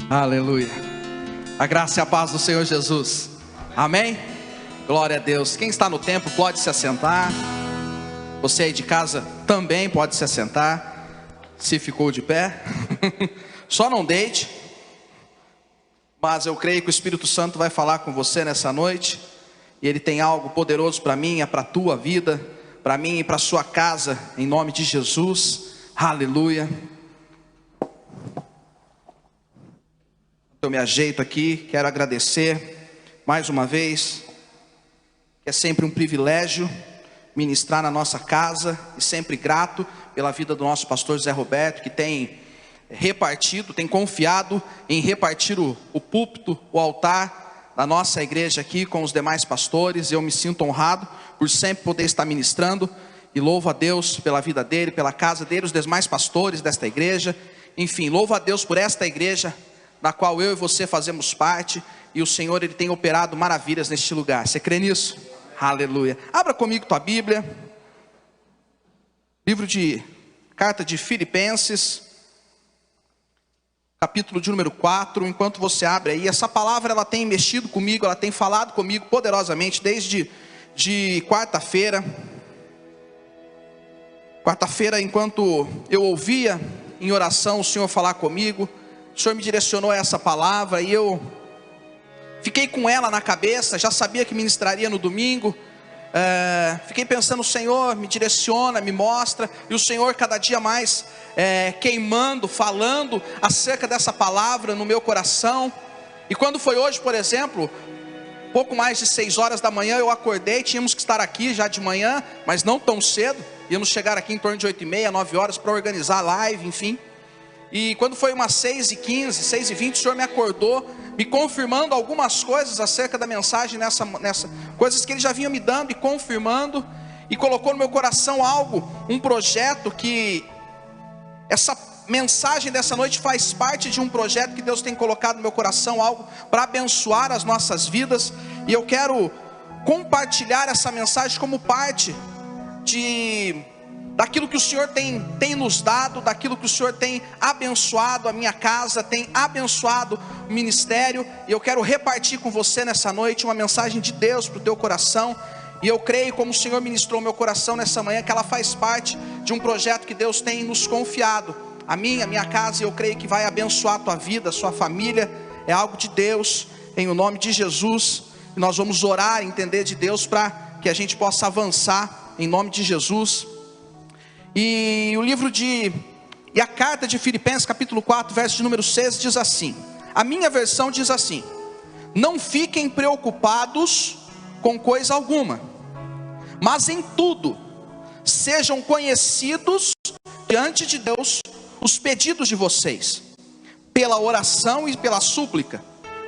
Aleluia. A graça e a paz do Senhor Jesus. Amém? Glória a Deus. Quem está no templo pode se assentar. Você aí de casa também pode se assentar. Se ficou de pé, só não deite. Mas eu creio que o Espírito Santo vai falar com você nessa noite. E Ele tem algo poderoso para mim, é para a tua vida, para mim e para a sua casa, em nome de Jesus. Aleluia. Eu me ajeito aqui, quero agradecer mais uma vez, que é sempre um privilégio ministrar na nossa casa, e sempre grato pela vida do nosso pastor Zé Roberto, que tem repartido, tem confiado em repartir o púlpito, o altar da nossa igreja aqui com os demais pastores. Eu me sinto honrado por sempre poder estar ministrando, e louvo a Deus pela vida dele, pela casa dele, os demais pastores desta igreja. Enfim, louvo a Deus por esta igreja na qual eu e você fazemos parte, e o Senhor, Ele tem operado maravilhas neste lugar. Você crê nisso? Aleluia. Abra comigo tua Bíblia, livro de carta de Filipenses, capítulo de número 4. Enquanto você abre aí, essa palavra ela tem mexido comigo, ela tem falado comigo poderosamente desde quarta-feira. Quarta-feira, enquanto eu ouvia em oração o Senhor falar comigo, o Senhor me direcionou a essa palavra, e eu fiquei com ela na cabeça. Já sabia que ministraria no domingo. Fiquei pensando, o Senhor me direciona, me mostra, e o Senhor cada dia mais queimando, falando acerca dessa palavra no meu coração. E quando foi hoje, por exemplo, pouco mais de 6 horas da manhã, eu acordei. Tínhamos que estar aqui já de manhã, mas não tão cedo. Íamos chegar aqui em torno de 8h30, 9 horas para organizar a live, enfim. E quando foi umas 6h15, 6h20, o Senhor me acordou, me confirmando algumas coisas acerca da mensagem, nessa coisas que Ele já vinha me dando e confirmando, e colocou no meu coração um projeto, que essa mensagem dessa noite faz parte de um projeto que Deus tem colocado no meu coração, algo para abençoar as nossas vidas. E eu quero compartilhar essa mensagem como parte daquilo que o Senhor tem nos dado, daquilo que o Senhor tem abençoado a minha casa, tem abençoado o ministério. E eu quero repartir com você nessa noite uma mensagem de Deus para o teu coração. E eu creio, como o Senhor ministrou meu coração nessa manhã, que ela faz parte de um projeto que Deus tem nos confiado, a minha casa. E eu creio que vai abençoar a tua vida, a sua família. É algo de Deus, em o nome de Jesus. E nós vamos orar, entender de Deus, para que a gente possa avançar, em nome de Jesus. E a carta de Filipenses, capítulo 4, verso de número 6, diz assim. A minha versão diz assim: não fiquem preocupados com coisa alguma, mas em tudo sejam conhecidos diante de Deus os pedidos de vocês, pela oração e pela súplica,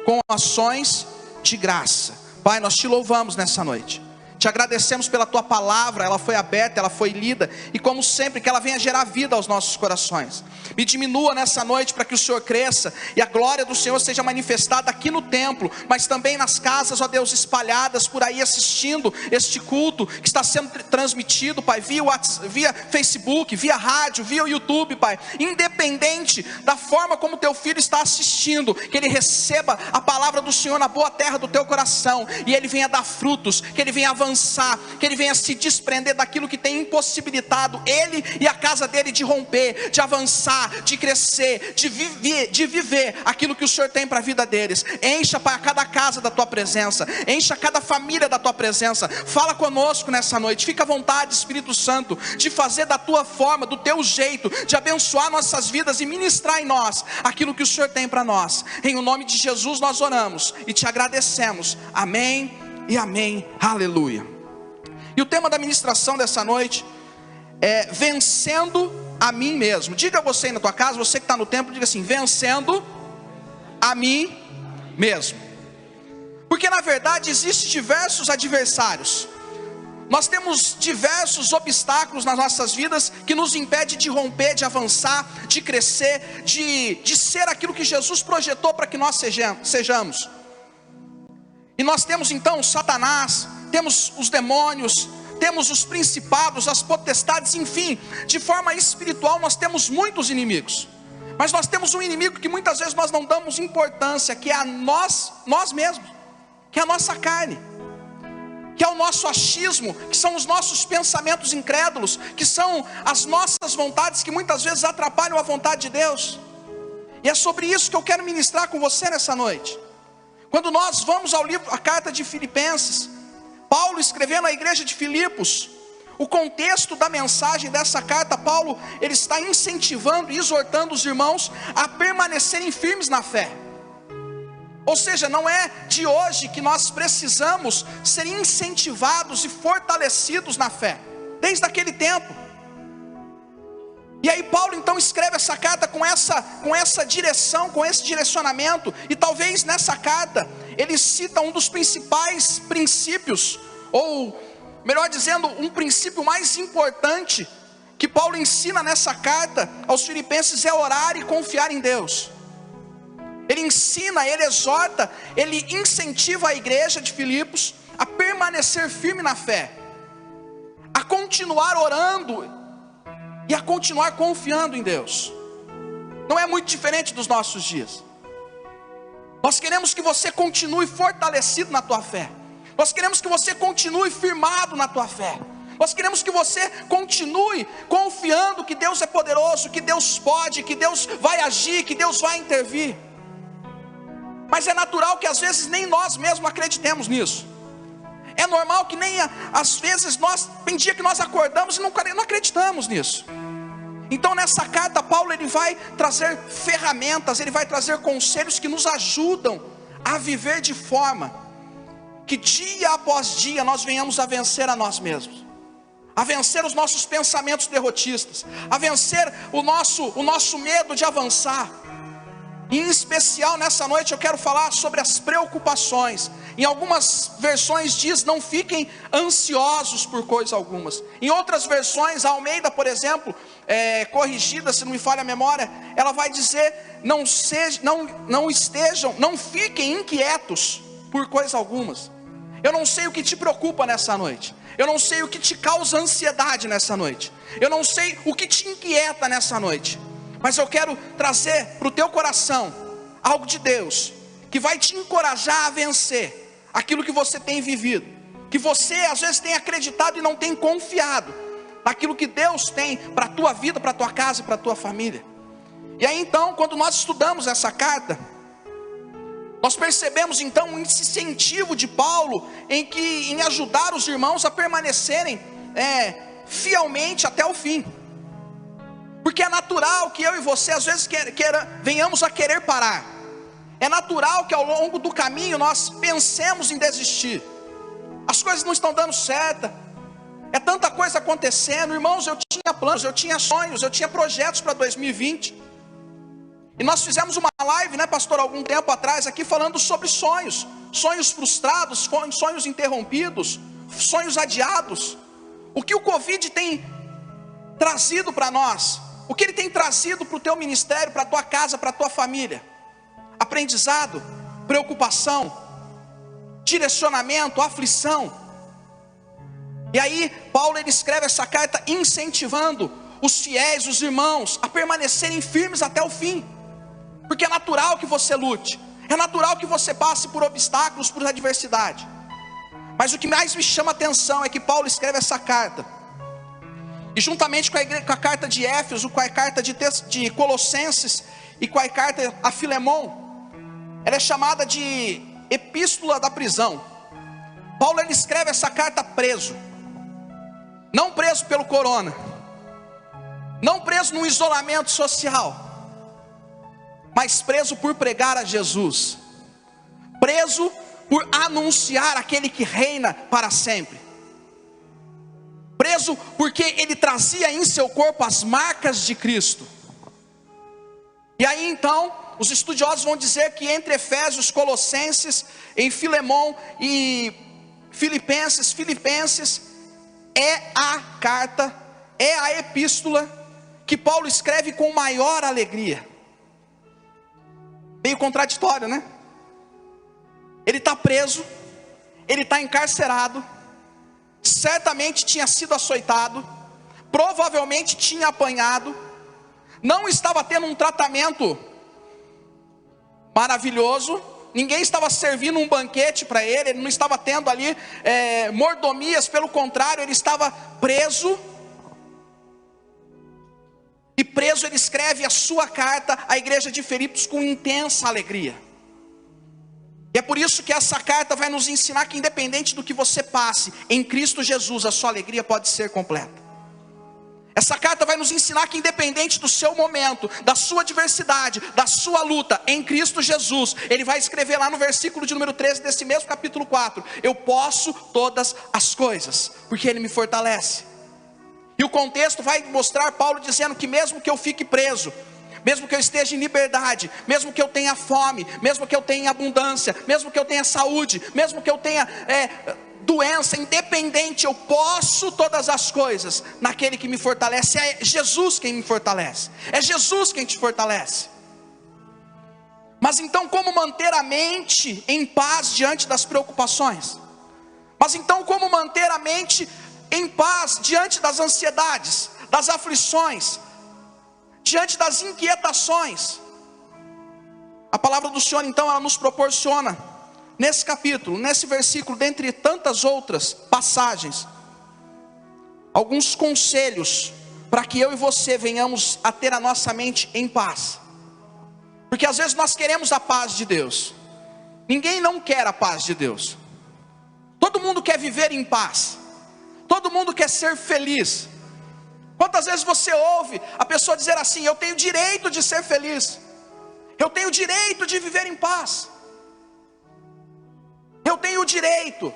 com ações de graça. Pai, nós te louvamos nessa noite. Te agradecemos pela tua palavra. Ela foi aberta, ela foi lida, e como sempre, que ela venha gerar vida aos nossos corações. Me diminua nessa noite para que o Senhor cresça, e a glória do Senhor seja manifestada aqui no templo, mas também nas casas, ó Deus, espalhadas por aí, assistindo este culto que está sendo transmitido, Pai, via Facebook, via rádio, via YouTube, Pai. Independente da forma como teu filho está assistindo, que ele receba a palavra do Senhor na boa terra do teu coração, e ele venha dar frutos, que ele venha avançar, que ele venha se desprender daquilo que tem impossibilitado ele e a casa dele de romper, de avançar, de crescer, de viver aquilo que o Senhor tem para a vida deles. Encha para cada casa da tua presença, encha cada família da tua presença. Fala conosco nessa noite. Fica à vontade, Espírito Santo, de fazer da tua forma, do teu jeito, de abençoar nossas vidas e ministrar em nós aquilo que o Senhor tem para nós. Em o nome de Jesus nós oramos e te agradecemos. Amém e amém, aleluia. E o tema da ministração dessa noite é vencendo a mim mesmo. Diga você aí na tua casa, você que está no templo, diga assim: vencendo a mim mesmo. Porque na verdade existem diversos adversários. Nós temos diversos obstáculos nas nossas vidas que nos impedem de romper, de avançar, de crescer, de ser aquilo que Jesus projetou para que nós sejamos. E nós temos então Satanás, temos os demônios, temos os principados, as potestades, enfim, de forma espiritual nós temos muitos inimigos. Mas nós temos um inimigo que muitas vezes nós não damos importância, que é nós mesmos, que é a nossa carne, que é o nosso achismo, que são os nossos pensamentos incrédulos, que são as nossas vontades que muitas vezes atrapalham a vontade de Deus. E é sobre isso que eu quero ministrar com você nessa noite. Quando nós vamos ao livro, a carta de Filipenses, Paulo escrevendo à igreja de Filipos, o contexto da mensagem dessa carta, Paulo, ele está incentivando e exortando os irmãos a permanecerem firmes na fé. Ou seja, não é de hoje que nós precisamos ser incentivados e fortalecidos na fé, desde aquele tempo. E aí Paulo então escreve essa carta com essa direção, com esse direcionamento. E talvez nessa carta ele cita um dos principais princípios, ou melhor dizendo, um princípio mais importante que Paulo ensina nessa carta aos filipenses é orar e confiar em Deus. Ele ensina, ele exorta, ele incentiva a igreja de Filipos a permanecer firme na fé, a continuar orando e a continuar confiando em Deus. Não é muito diferente dos nossos dias. Nós queremos que você continue fortalecido na tua fé. Nós queremos que você continue firmado na tua fé. Nós queremos que você continue confiando que Deus é poderoso, que Deus pode, que Deus vai agir, que Deus vai intervir. Mas é natural que às vezes nem nós mesmos acreditemos nisso. É normal que nem às vezes tem dia que nós acordamos e não acreditamos nisso. Então nessa carta Paulo ele vai trazer ferramentas, ele vai trazer conselhos que nos ajudam a viver de forma que dia após dia nós venhamos a vencer a nós mesmos, a vencer os nossos pensamentos derrotistas, a vencer o nosso medo de avançar. E em especial nessa noite eu quero falar sobre as preocupações. Em algumas versões diz: não fiquem ansiosos por coisa algumas. Em outras versões, a Almeida, por exemplo, corrigida, se não me falha a memória, ela vai dizer: não fiquem inquietos por coisa algumas. Eu não sei o que te preocupa nessa noite. Eu não sei o que te causa ansiedade nessa noite. Eu não sei o que te inquieta nessa noite. Mas eu quero trazer para o teu coração algo de Deus, que vai te encorajar a vencer aquilo que você tem vivido, que você às vezes tem acreditado e não tem confiado naquilo que Deus tem para a tua vida, para a tua casa e para a tua família. E aí então, quando nós estudamos essa carta, nós percebemos então um incentivo de Paulo em ajudar os irmãos a permanecerem fielmente até o fim. Porque é natural que eu e você às vezes venhamos a querer parar. É natural que ao longo do caminho nós pensemos em desistir. As coisas não estão dando certo. É tanta coisa acontecendo. Irmãos, eu tinha planos, eu tinha sonhos, eu tinha projetos para 2020. E nós fizemos uma live, né, pastor, algum tempo atrás aqui falando sobre sonhos. Sonhos frustrados, sonhos interrompidos, sonhos adiados. O que o Covid tem trazido para nós? O que ele tem trazido para o teu ministério, para a tua casa, para a tua família? Aprendizado, preocupação, direcionamento, aflição. E aí Paulo ele escreve essa carta incentivando os fiéis, os irmãos, a permanecerem firmes até o fim. Porque é natural que você lute, é natural que você passe por obstáculos, por adversidade. Mas o que mais me chama a atenção é que Paulo escreve essa carta, e juntamente com a carta de Éfeso, com a carta de Colossenses e com a carta a Filemon, ela é chamada de epístola da prisão. Paulo ele escreve essa carta preso, não preso pelo corona, não preso no isolamento social, mas preso por pregar a Jesus, preso por anunciar aquele que reina para sempre, preso porque ele trazia em seu corpo as marcas de Cristo. E aí então os estudiosos vão dizer que entre Efésios, Colossenses, em Filemon e Filipenses é a carta, é a epístola que Paulo escreve com maior alegria. Meio contraditório, né? Ele está preso, ele está encarcerado, certamente tinha sido açoitado, provavelmente tinha apanhado, não estava tendo um tratamento maravilhoso, ninguém estava servindo um banquete para ele, ele não estava tendo ali mordomias, pelo contrário, ele estava preso. E preso ele escreve a sua carta à igreja de Filipos com intensa alegria. E é por isso que essa carta vai nos ensinar que independente do que você passe, em Cristo Jesus a sua alegria pode ser completa. Essa carta vai nos ensinar que independente do seu momento, da sua adversidade, da sua luta, em Cristo Jesus, ele vai escrever lá no versículo de número 13 desse mesmo capítulo 4, eu posso todas as coisas, porque ele me fortalece. E o contexto vai mostrar Paulo dizendo que mesmo que eu fique preso, mesmo que eu esteja em liberdade, mesmo que eu tenha fome, mesmo que eu tenha abundância, mesmo que eu tenha saúde, mesmo que eu tenha doença, independente, eu posso todas as coisas naquele que me fortalece. É Jesus quem me fortalece, é Jesus quem te fortalece. Mas então como manter a mente em paz diante das preocupações? Mas então como manter a mente em paz diante das ansiedades, das aflições, diante das inquietações? A palavra do Senhor então ela nos proporciona nesse capítulo, nesse versículo, dentre tantas outras passagens, alguns conselhos para que eu e você venhamos a ter a nossa mente em paz. Porque às vezes nós queremos a paz de Deus. Ninguém não quer a paz de Deus. Todo mundo quer viver em paz. Todo mundo quer ser feliz. Quantas vezes você ouve a pessoa dizer assim: eu tenho direito de ser feliz, eu tenho direito de viver em paz, eu tenho direito.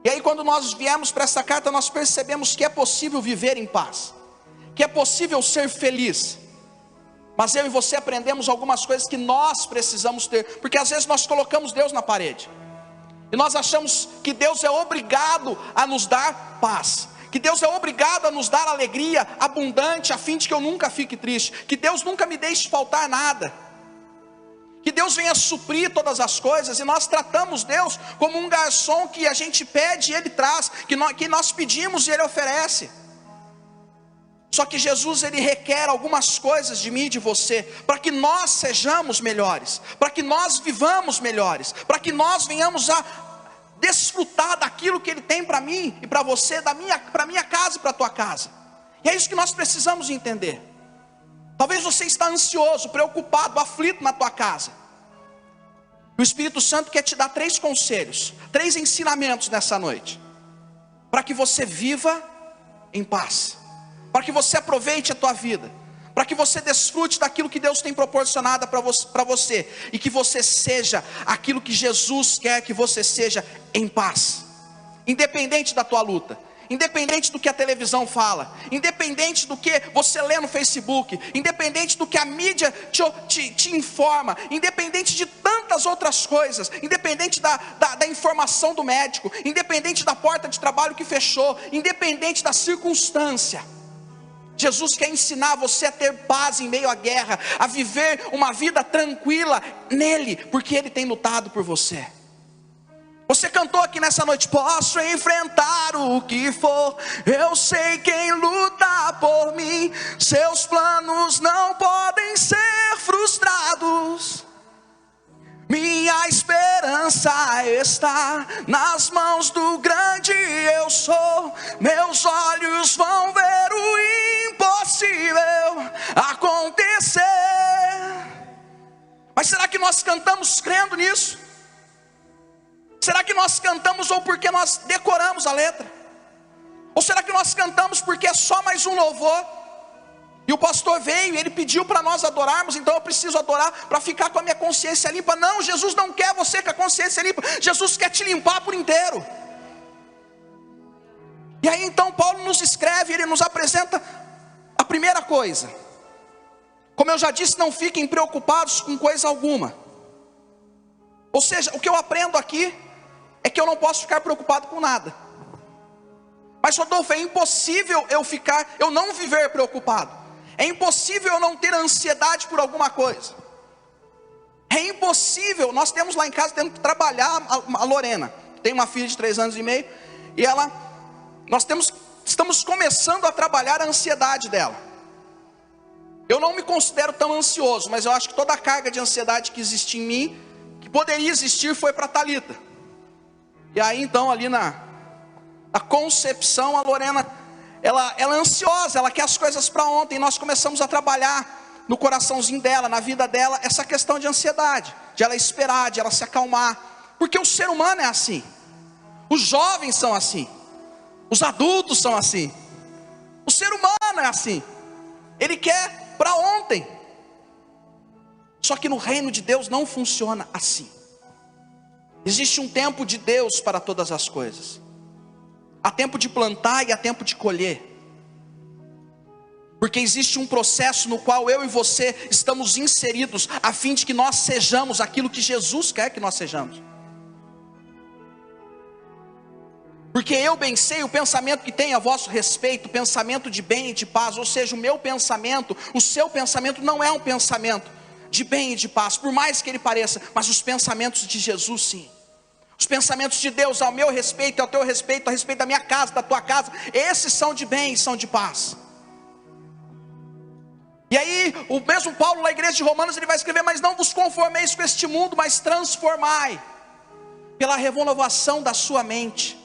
E aí quando nós viemos para essa carta, nós percebemos que é possível viver em paz, que é possível ser feliz. Mas eu e você aprendemos algumas coisas que nós precisamos ter, porque às vezes nós colocamos Deus na parede, e nós achamos que Deus é obrigado a nos dar paz, que Deus é obrigado a nos dar alegria abundante, a fim de que eu nunca fique triste, que Deus nunca me deixe faltar nada, que Deus venha suprir todas as coisas. E nós tratamos Deus como um garçom que a gente pede e Ele traz, que nós pedimos e Ele oferece. Só que Jesus ele requer algumas coisas de mim e de você, para que nós sejamos melhores, para que nós vivamos melhores, para que nós venhamos a desfrutar daquilo que Ele tem para mim e para você, para minha casa e para a tua casa. E é isso que nós precisamos entender. Talvez você está ansioso, preocupado, aflito na tua casa. O Espírito Santo quer te dar 3 conselhos, 3 ensinamentos nessa noite, para que você viva em paz, para que você aproveite a tua vida, para que você desfrute daquilo que Deus tem proporcionado para você, e que você seja aquilo que Jesus quer que você seja, em paz, independente da tua luta, independente do que a televisão fala, independente do que você lê no Facebook, independente do que a mídia te informa, independente de tantas outras coisas, independente da informação do médico, independente da porta de trabalho que fechou, independente da circunstância, Jesus quer ensinar você a ter paz em meio à guerra, a viver uma vida tranquila nele, porque Ele tem lutado por você. Você cantou aqui nessa noite: posso enfrentar o que for, eu sei quem luta por mim, seus planos não podem ser frustrados. Minha esperança está nas mãos do grande eu sou, meus olhos vão ver o impossível acontecer. Mas será que nós cantamos crendo nisso? Será que nós cantamos ou porque nós decoramos a letra? Ou será que nós cantamos porque é só mais um louvor? E o pastor veio e ele pediu para nós adorarmos, então eu preciso adorar para ficar com a minha consciência limpa. Não, Jesus não quer você com a consciência limpa, Jesus quer te limpar por inteiro. E aí então Paulo nos escreve, ele nos apresenta a primeira coisa. Como eu já disse, não fiquem preocupados com coisa alguma. Ou seja, o que eu aprendo aqui é que eu não posso ficar preocupado com nada. Mas Rodolfo, é impossível eu não viver preocupado. É impossível eu não ter ansiedade por alguma coisa. É impossível. Nós temos lá em casa, temos que trabalhar a Lorena, tem uma filha de 3 anos e meio, e estamos começando a trabalhar a ansiedade dela. Eu não me considero tão ansioso, mas eu acho que toda a carga de ansiedade que existe em mim, que poderia existir, foi para Thalita. E aí então ali na concepção, a Lorena, ela é ansiosa, ela quer as coisas para ontem. Nós começamos a trabalhar no coraçãozinho dela, na vida dela, essa questão de ansiedade, de ela esperar, de ela se acalmar. Porque o ser humano é assim, os jovens são assim, os adultos são assim, o ser humano é assim, ele quer para ontem. Só que no reino de Deus não funciona assim. Existe um tempo de Deus para todas as coisas. Há tempo de plantar e há tempo de colher. Porque existe um processo no qual eu e você estamos inseridos, a fim de que nós sejamos aquilo que Jesus quer que nós sejamos. Porque eu bem sei o pensamento que tenho a vosso respeito, pensamento de bem e de paz. Ou seja, o meu pensamento, o seu pensamento não é um pensamento de bem e de paz, por mais que ele pareça, mas os pensamentos de Jesus sim. Os pensamentos de Deus ao meu respeito, ao teu respeito, a respeito da minha casa, da tua casa, esses são de bem e são de paz. E aí, o mesmo Paulo na igreja de Romanos, ele vai escrever: mas não vos conformeis com este mundo, mas transformai pela renovação da sua mente.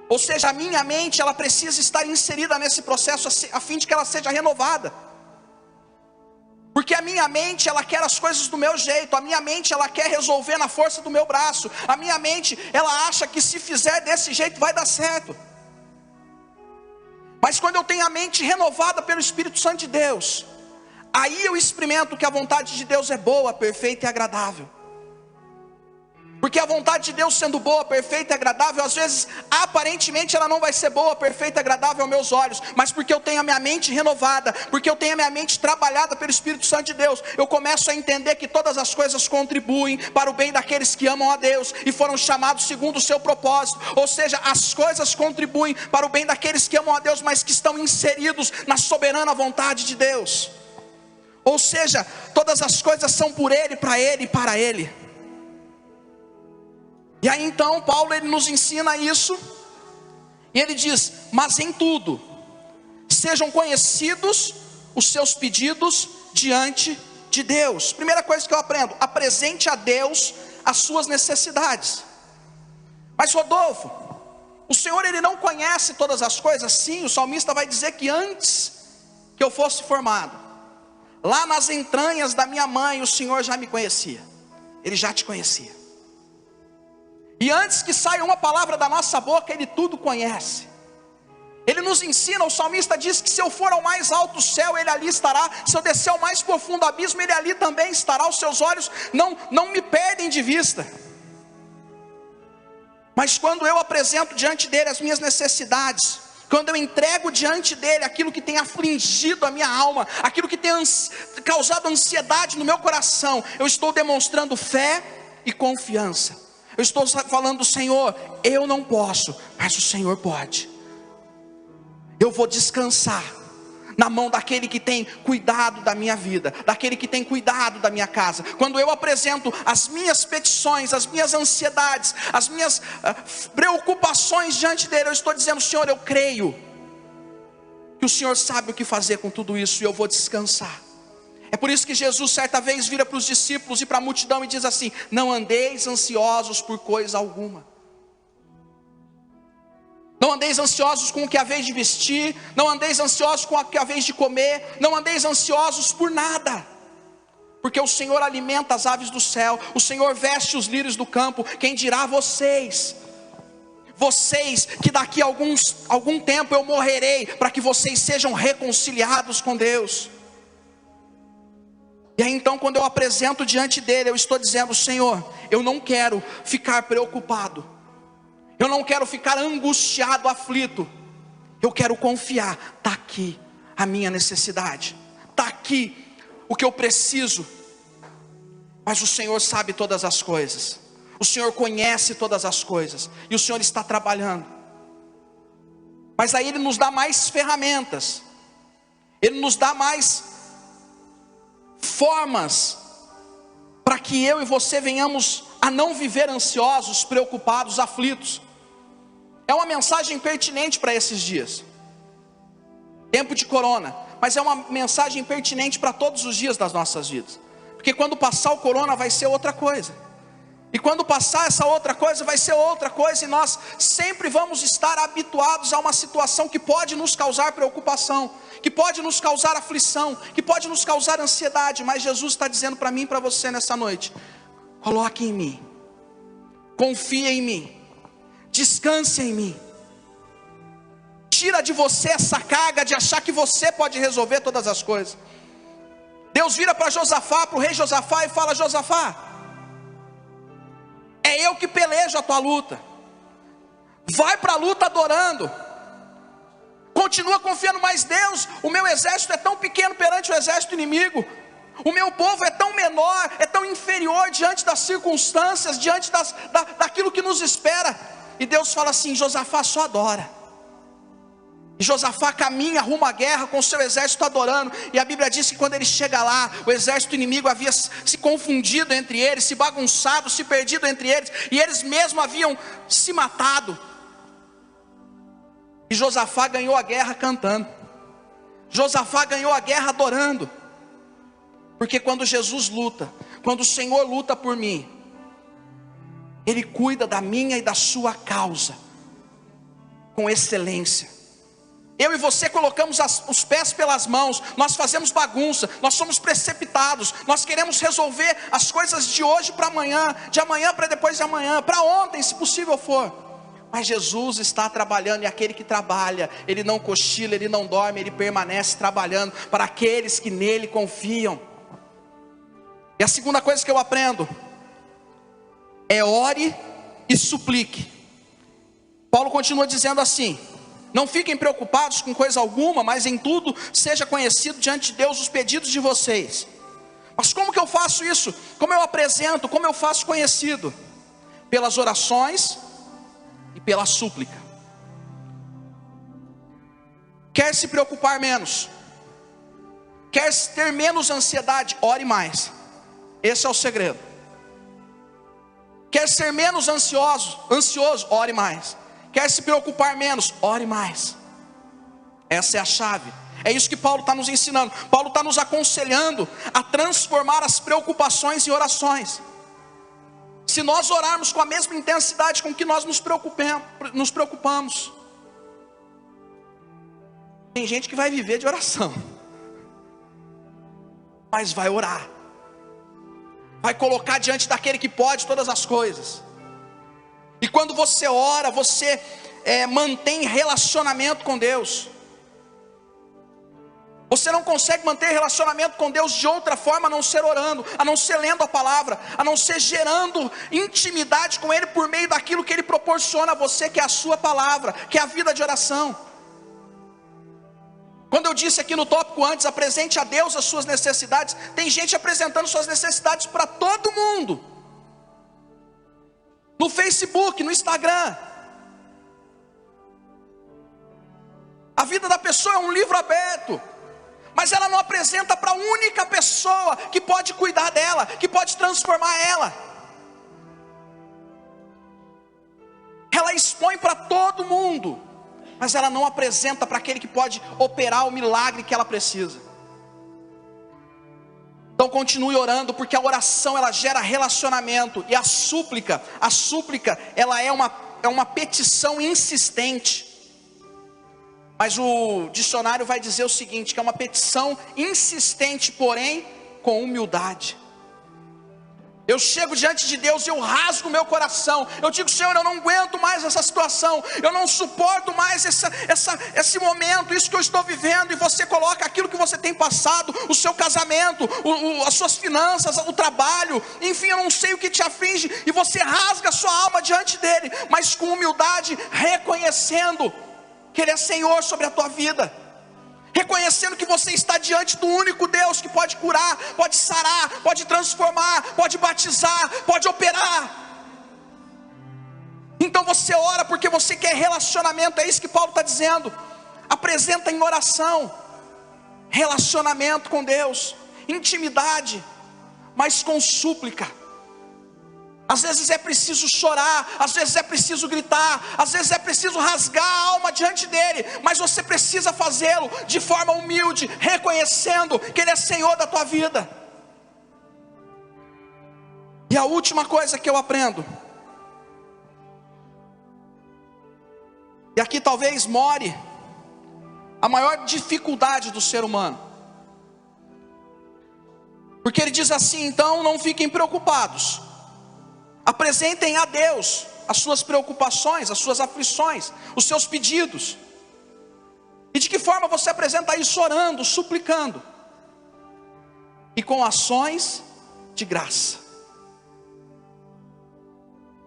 Ou seja, a minha mente, ela precisa estar inserida nesse processo, a fim de que ela seja renovada. Porque a minha mente, ela quer as coisas do meu jeito, a minha mente, ela quer resolver na força do meu braço, a minha mente, ela acha que se fizer desse jeito vai dar certo. Mas quando eu tenho a mente renovada pelo Espírito Santo de Deus, aí eu experimento que a vontade de Deus é boa, perfeita e agradável. Porque a vontade de Deus sendo boa, perfeita e agradável, às vezes, aparentemente ela não vai ser boa, perfeita e agradável aos meus olhos, mas porque eu tenho a minha mente renovada, porque eu tenho a minha mente trabalhada pelo Espírito Santo de Deus, eu começo a entender que todas as coisas contribuem para o bem daqueles que amam a Deus e foram chamados segundo o seu propósito. Ou seja, as coisas contribuem para o bem daqueles que amam a Deus, mas que estão inseridos na soberana vontade de Deus. Ou seja, todas as coisas são por Ele, para Ele e para Ele. E aí então Paulo, ele nos ensina isso, e ele diz: mas em tudo sejam conhecidos os seus pedidos diante de Deus. Primeira coisa que eu aprendo: apresente a Deus as suas necessidades. Mas Rodolfo, o Senhor, ele não conhece todas as coisas? Sim, o salmista vai dizer que antes que eu fosse formado, lá nas entranhas da minha mãe, o Senhor já me conhecia. Ele já te conhecia. E antes que saia uma palavra da nossa boca, Ele tudo conhece. Ele nos ensina, o salmista diz que se eu for ao mais alto céu, Ele ali estará. Se eu descer ao mais profundo abismo, Ele ali também estará. Os seus olhos não me perdem de vista. Mas quando eu apresento diante dEle as minhas necessidades, quando eu entrego diante dEle aquilo que tem afligido a minha alma, aquilo que tem causado ansiedade no meu coração, eu estou demonstrando fé e confiança. Eu estou falando: Senhor, eu não posso, mas o Senhor pode. Eu vou descansar na mão daquele que tem cuidado da minha vida, daquele que tem cuidado da minha casa. Quando eu apresento as minhas petições, as minhas ansiedades, as minhas preocupações diante dele, eu estou dizendo: Senhor, eu creio que o Senhor sabe o que fazer com tudo isso, e eu vou descansar. É por isso que Jesus certa vez vira para os discípulos e para a multidão e diz assim: não andeis ansiosos por coisa alguma. Não andeis ansiosos com o que haveis de vestir, não andeis ansiosos com o que haveis de comer, não andeis ansiosos por nada. Porque o Senhor alimenta as aves do céu, o Senhor veste os lírios do campo. Quem dirá vocês que daqui a algum tempo eu morrerei, para que vocês sejam reconciliados com Deus. E aí então, quando eu apresento diante dele, eu estou dizendo: Senhor, eu não quero ficar preocupado, eu não quero ficar angustiado, aflito, eu quero confiar. Está aqui a minha necessidade, está aqui o que eu preciso. Mas o Senhor sabe todas as coisas, o Senhor conhece todas as coisas, e o Senhor está trabalhando. Mas aí Ele nos dá mais ferramentas, Ele nos dá mais formas para que eu e você venhamos a não viver ansiosos, preocupados, aflitos. É uma mensagem pertinente para esses dias, tempo de corona. mas é uma mensagem pertinente para todos os dias das nossas vidas. Porque quando passar o corona vai ser outra coisa. E quando passar essa outra coisa vai ser outra coisa, e nós sempre vamos estar habituados a uma situação que pode nos causar preocupação, que pode nos causar aflição, que pode nos causar ansiedade. Mas Jesus está dizendo para mim e para você nessa noite: coloque em mim, confie em mim, descanse em mim. Tira de você essa carga de achar que você pode resolver todas as coisas. Deus vira para Josafá, para o rei Josafá, e fala: Josafá, é eu que pelejo a tua luta. Vai para a luta adorando. Continua confiando, mas Deus, o meu exército é tão pequeno perante o exército inimigo. O meu povo é tão menor, é tão inferior diante das circunstâncias, diante daquilo que nos espera. E Deus fala assim: Josafá, só adora. E Josafá caminha rumo à guerra com o seu exército adorando. E a Bíblia diz que quando ele chega lá, o exército inimigo havia se confundido entre eles, se bagunçado, se perdido entre eles, e eles mesmos haviam se matado. E Josafá ganhou a guerra cantando. Josafá ganhou a guerra adorando. Porque quando Jesus luta, quando o Senhor luta por mim, Ele cuida da minha e da sua causa com excelência. Eu e você colocamos os pés pelas mãos, nós fazemos bagunça, nós somos precipitados, nós queremos resolver as coisas de hoje para amanhã, de amanhã para depois de amanhã, para ontem, se possível for. Mas Jesus está trabalhando, e aquele que trabalha, ele não cochila, ele não dorme, ele permanece trabalhando para aqueles que nele confiam. E a segunda coisa que eu aprendo é: ore e suplique. Paulo continua dizendo assim: não fiquem preocupados com coisa alguma, mas em tudo seja conhecido diante de Deus os pedidos de vocês. Mas como que eu faço isso? Como eu apresento? Como eu faço conhecido? Pelas orações e pela súplica. Quer se preocupar menos? Quer ter menos ansiedade? Ore mais. Esse é o segredo. Quer ser menos ansioso? Ore mais. Quer se preocupar menos? Ore mais. Essa é a chave. É isso que Paulo está nos ensinando. Paulo está nos aconselhando a transformar as preocupações em orações. Se nós orarmos com a mesma intensidade com que nós nos preocupamos. Tem gente que vai viver de oração, mas vai orar, vai colocar diante daquele que pode todas as coisas. E quando você ora, você mantém relacionamento com Deus. Você não consegue manter relacionamento com Deus de outra forma a não ser orando, a não ser lendo a palavra, a não ser gerando intimidade com Ele por meio daquilo que Ele proporciona a você, que é a sua palavra, que é a vida de oração. Quando eu disse aqui no tópico antes: apresente a Deus as suas necessidades, tem gente apresentando suas necessidades para todo mundo, no Facebook, no Instagram. A vida da pessoa é um livro aberto, mas ela não apresenta para a única pessoa que pode cuidar dela, que pode transformar ela. Ela expõe para todo mundo, mas ela não apresenta para aquele que pode operar o milagre que ela precisa. Então continue orando, porque a oração ela gera relacionamento. E a súplica ela é uma petição insistente. Mas o dicionário vai dizer o seguinte, que é uma petição insistente, porém com humildade. Eu chego diante de Deus e eu rasgo o meu coração. Eu digo: Senhor, eu não aguento mais essa situação, eu não suporto mais esse momento, isso que eu estou vivendo. E você coloca aquilo que você tem passado, o seu casamento, as suas finanças, o trabalho, enfim, eu não sei o que te aflige, e você rasga a sua alma diante dele, mas com humildade, reconhecendo que Ele é Senhor sobre a tua vida, reconhecendo que você está diante do único Deus que pode curar, pode sarar, pode transformar, pode batizar, pode operar. Então você ora porque você quer relacionamento. É isso que Paulo está dizendo. Apresenta em oração relacionamento com Deus, intimidade, mas com súplica. Às vezes é preciso chorar, às vezes é preciso gritar, às vezes é preciso rasgar a alma diante dele, mas você precisa fazê-lo de forma humilde, reconhecendo que ele é Senhor da tua vida. E a última coisa que eu aprendo, e aqui talvez more a maior dificuldade do ser humano, porque ele diz assim: então não fiquem preocupados, apresentem a Deus as suas preocupações, as suas aflições, os seus pedidos. E de que forma você apresenta isso? Orando, suplicando, e com ações de graça.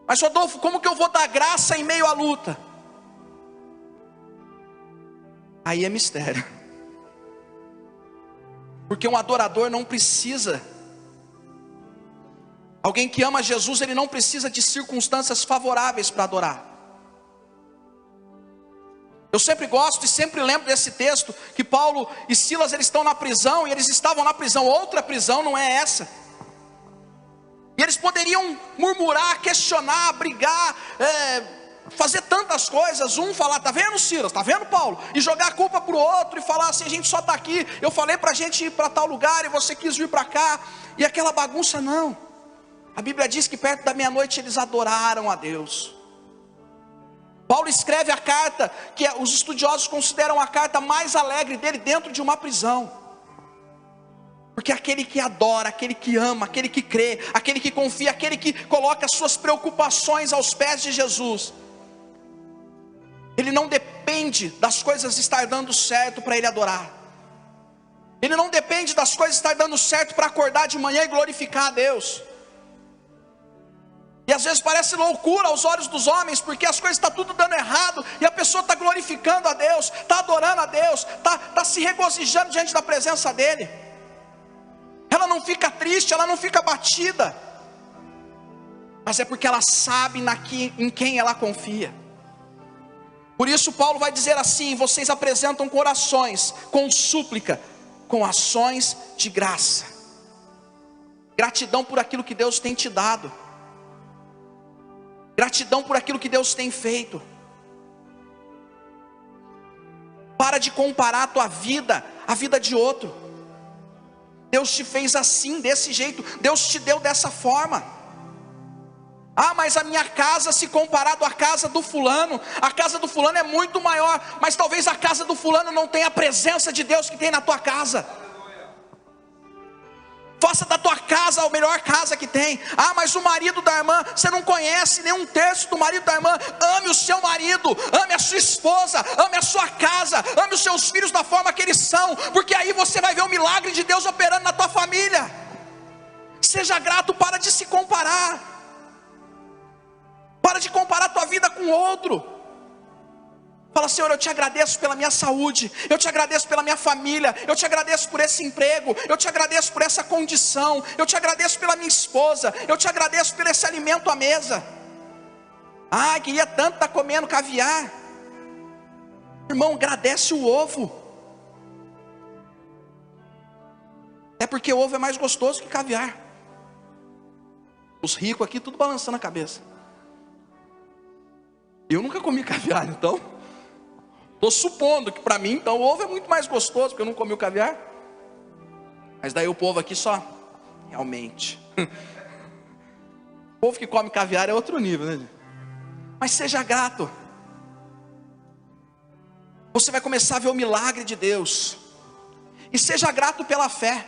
Mas Rodolfo, como que eu vou dar graça em meio à luta? Aí é mistério. Porque um adorador não precisa, alguém que ama Jesus, ele não precisa de circunstâncias favoráveis para adorar. Eu sempre gosto e sempre lembro desse texto, que Paulo e Silas, eles estão na prisão, e eles estavam na prisão, outra prisão, não é essa. E eles poderiam murmurar, questionar, brigar, fazer tantas coisas. Um falar: tá vendo, Silas, tá vendo, Paulo? E jogar a culpa para o outro e falar assim: a gente só está aqui, eu falei para a gente ir para tal lugar e você quis vir para cá. E aquela bagunça. Não, a Bíblia diz que perto da meia-noite eles adoraram a Deus. Paulo escreve a carta que os estudiosos consideram a carta mais alegre dele dentro de uma prisão. Porque aquele que adora, aquele que ama, aquele que crê, aquele que confia, aquele que coloca as suas preocupações aos pés de Jesus, ele não depende das coisas estar dando certo para ele adorar. Ele não depende das coisas estar dando certo para acordar de manhã e glorificar a Deus. E às vezes parece loucura aos olhos dos homens, porque as coisas estão tudo dando errado, e a pessoa está glorificando a Deus, está adorando a Deus, está se regozijando diante da presença dEle. Ela não fica triste, ela não fica abatida, mas é porque ela sabe em quem ela confia. Por isso Paulo vai dizer assim: vocês apresentam corações com súplica, com ações de graça. Gratidão por aquilo que Deus tem te dado, gratidão por aquilo que Deus tem feito. Para de comparar a tua vida à vida de outro. Deus te fez assim, desse jeito, Deus te deu dessa forma. Ah, mas a minha casa, se comparado à casa do fulano, a casa do fulano é muito maior. Mas talvez a casa do fulano não tenha a presença de Deus que tem na tua casa. Faça da tua casa a melhor casa que tem. Ah, mas o marido da irmã, você não conhece nem um terço do marido da irmã. Ame o seu marido, ame a sua esposa, ame a sua casa, ame os seus filhos da forma que eles são, porque aí você vai ver o milagre de Deus operando na tua família. Seja grato, para de se comparar. Para de comparar a tua vida com outro. Fala: Senhor, eu te agradeço pela minha saúde, eu te agradeço pela minha família, eu te agradeço por esse emprego, eu te agradeço por essa condição, eu te agradeço pela minha esposa, eu te agradeço por esse alimento à mesa. Ah, queria tanto estar comendo caviar. Irmão, agradece o ovo. É porque o ovo é mais gostoso que caviar. Os ricos aqui tudo balançando a cabeça. Eu nunca comi caviar, então estou supondo que para mim, então, o ovo é muito mais gostoso, porque eu não comi o caviar. Mas daí o povo aqui só, realmente. O povo que come caviar é outro nível, né? Mas seja grato. Você vai começar a ver o milagre de Deus. E seja grato pela fé.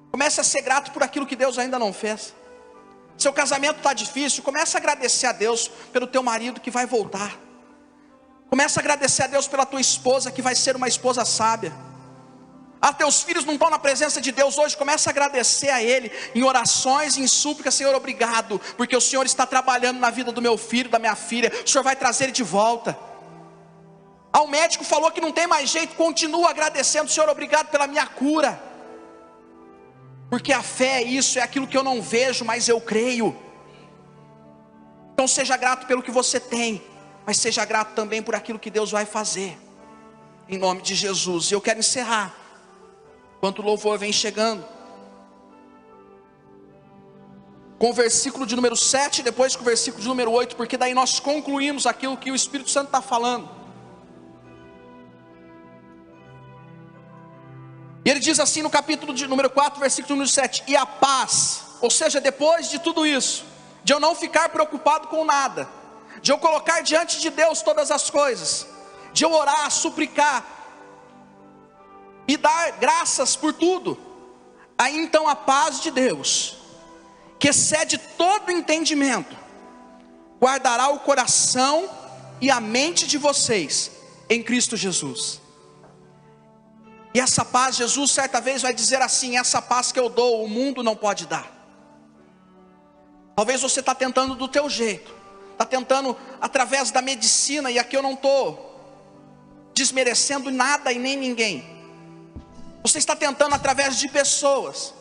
Comece a ser grato por aquilo que Deus ainda não fez. Seu casamento está difícil, comece a agradecer a Deus pelo teu marido que vai voltar. Comece a agradecer a Deus pela tua esposa que vai ser uma esposa sábia. Ah, teus filhos não estão na presença de Deus hoje, comece a agradecer a Ele em orações e em súplicas. Senhor, obrigado, porque o Senhor está trabalhando na vida do meu filho, da minha filha. O Senhor vai trazer ele de volta. Ah, o médico falou que não tem mais jeito, continua agradecendo. Senhor, obrigado pela minha cura. Porque a fé é isso, é aquilo que eu não vejo, mas eu creio. Então seja grato pelo que você tem, mas seja grato também por aquilo que Deus vai fazer, em nome de Jesus. E eu quero encerrar, enquanto o louvor vem chegando. com o versículo de número 7, depois com o versículo de número 8, porque daí nós concluímos aquilo que o Espírito Santo está falando. E ele diz assim no capítulo de número 4, versículo número 7, e a paz, ou seja, depois de tudo isso, de eu não ficar preocupado com nada, de eu colocar diante de Deus todas as coisas, de eu orar, suplicar, e dar graças por tudo, aí então a paz de Deus, que excede todo entendimento, guardará o coração e a mente de vocês, em Cristo Jesus. E essa paz, Jesus certa vez vai dizer assim: essa paz que eu dou, o mundo não pode dar. Talvez você está tentando do teu jeito, está tentando através da medicina, e aqui eu não estou desmerecendo nada e nem ninguém. Você está tentando através de pessoas,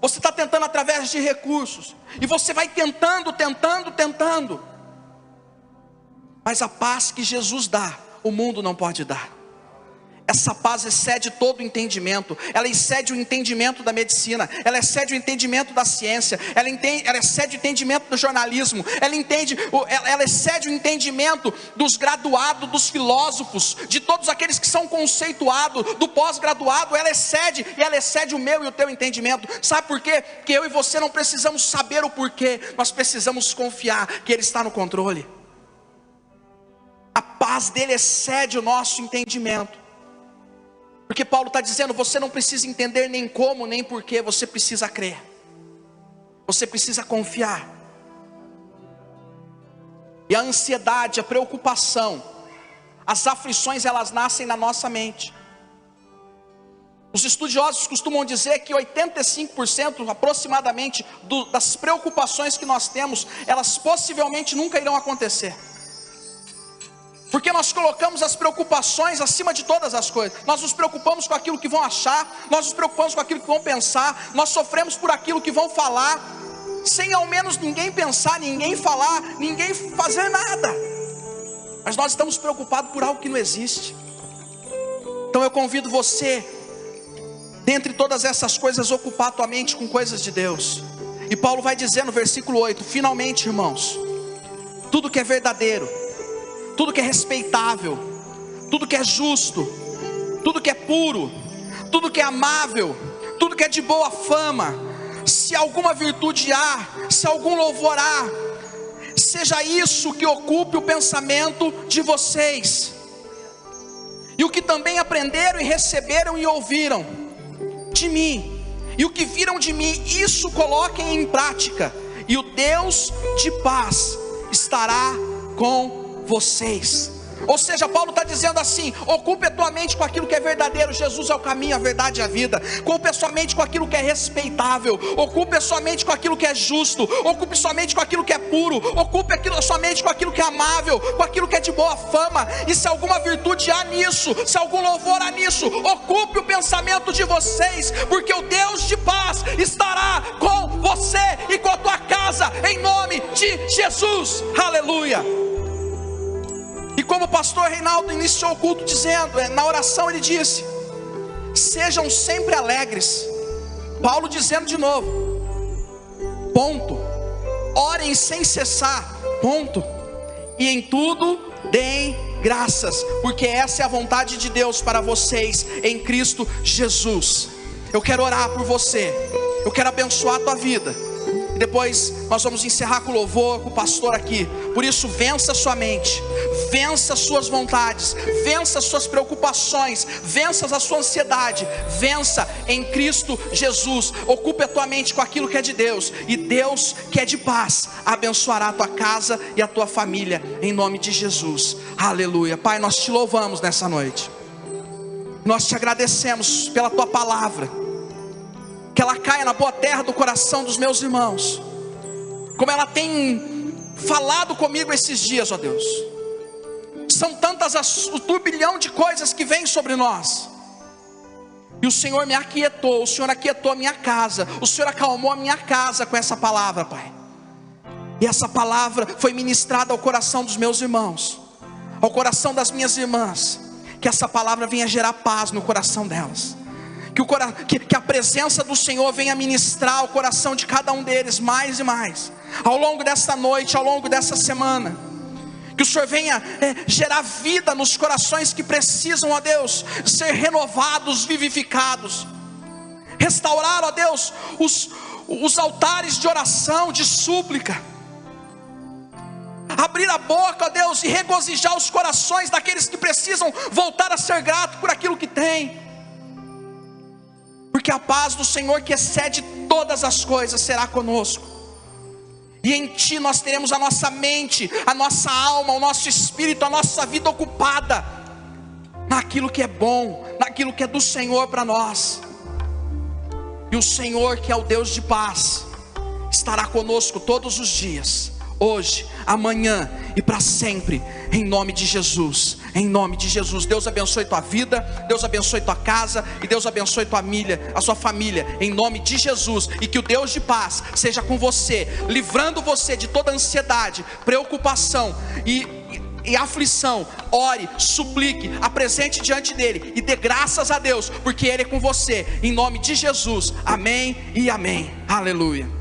você está tentando através de recursos, e você vai tentando, mas a paz que Jesus dá, o mundo não pode dar. Essa paz excede todo o entendimento, ela excede o entendimento da medicina, ela excede o entendimento da ciência, ela excede o entendimento do jornalismo, ela excede o entendimento dos graduados, dos filósofos, de todos aqueles que são conceituados, do pós-graduado. Ela excede o meu e o teu entendimento. Sabe por quê? Porque eu e você não precisamos saber o porquê, nós precisamos confiar que Ele está no controle. A paz dele excede o nosso entendimento. Porque Paulo está dizendo, você não precisa entender nem como, nem porquê, você precisa crer, você precisa confiar. E a ansiedade, a preocupação, as aflições, elas nascem na nossa mente. Os estudiosos costumam dizer que 85% aproximadamente das preocupações que nós temos, elas possivelmente nunca irão acontecer. Porque nós colocamos as preocupações acima de todas as coisas. Nós nos preocupamos com aquilo que vão achar, nós nos preocupamos com aquilo que vão pensar, nós sofremos por aquilo que vão falar, sem ao menos ninguém pensar, ninguém falar, ninguém fazer nada. Mas nós estamos preocupados por algo que não existe. Então eu convido você, dentre todas essas coisas, ocupar a tua mente com coisas de Deus. E Paulo vai dizer no versículo 8, finalmente, irmãos, tudo que é verdadeiro, tudo que é respeitável, tudo que é justo, tudo que é puro, tudo que é amável, tudo que é de boa fama, se alguma virtude há, se algum louvor há, seja isso que ocupe o pensamento de vocês. E o que também aprenderam e receberam e ouviram de mim, e o que viram de mim, isso coloquem em prática, e o Deus de paz estará com vocês. Ou seja, Paulo está dizendo assim: ocupe a tua mente com aquilo que é verdadeiro. Jesus é o caminho, a verdade e a vida. Ocupe a sua mente com aquilo que é respeitável, ocupe a sua mente com aquilo que é justo, ocupe a sua mente com aquilo que é puro, ocupe a sua mente com aquilo que é amável, com aquilo que é de boa fama. E se alguma virtude há nisso, se algum louvor há nisso, ocupe o pensamento de vocês, porque o Deus de paz estará com você e com a tua casa, em nome de Jesus. Aleluia. E como o pastor Reinaldo iniciou o culto dizendo, na oração ele disse: sejam sempre alegres. Paulo dizendo de novo, ponto. Orem sem cessar, ponto. E em tudo deem graças, porque essa é a vontade de Deus para vocês em Cristo Jesus. Eu quero orar por você, eu quero abençoar a tua vida. E depois nós vamos encerrar com o louvor, com o pastor aqui. Por isso, vença a sua mente, vença as suas vontades, vença as suas preocupações, vença a sua ansiedade, vença em Cristo Jesus. Ocupe a tua mente com aquilo que é de Deus, e Deus que é de paz abençoará a tua casa e a tua família, em nome de Jesus. Aleluia. Pai, nós te louvamos nessa noite, nós te agradecemos pela tua palavra, que ela caia na boa terra do coração dos meus irmãos, como ela tem falado comigo esses dias, ó Deus. São tantas o turbilhão de coisas que vem sobre nós, e o Senhor me aquietou, o Senhor aquietou a minha casa, o Senhor acalmou a minha casa com essa palavra, Pai. E essa palavra foi ministrada ao coração dos meus irmãos, ao coração das minhas irmãs. Que essa palavra venha gerar paz no coração delas, que a presença do Senhor venha ministrar o coração de cada um deles mais e mais, ao longo desta noite, ao longo dessa semana. Que o Senhor venha gerar vida nos corações que precisam, ó Deus, ser renovados, vivificados. Restaurar, ó Deus, os altares de oração, de súplica. Abrir a boca, ó Deus, e regozijar os corações daqueles que precisam voltar a ser gratos por aquilo que têm. Porque a paz do Senhor, que excede todas as coisas, será conosco. E em Ti nós teremos a nossa mente, a nossa alma, o nosso espírito, a nossa vida ocupada naquilo que é bom, naquilo que é do Senhor para nós. E o Senhor, que é o Deus de paz, estará conosco todos os dias, hoje, amanhã e para sempre, em nome de Jesus. Em nome de Jesus. Deus abençoe tua vida, Deus abençoe tua casa, e Deus abençoe a sua família, em nome de Jesus. E que o Deus de paz seja com você, livrando você de toda ansiedade, preocupação e aflição. Ore, suplique, apresente diante dele e dê graças a Deus, porque ele é com você, em nome de Jesus. Amém e amém. Aleluia.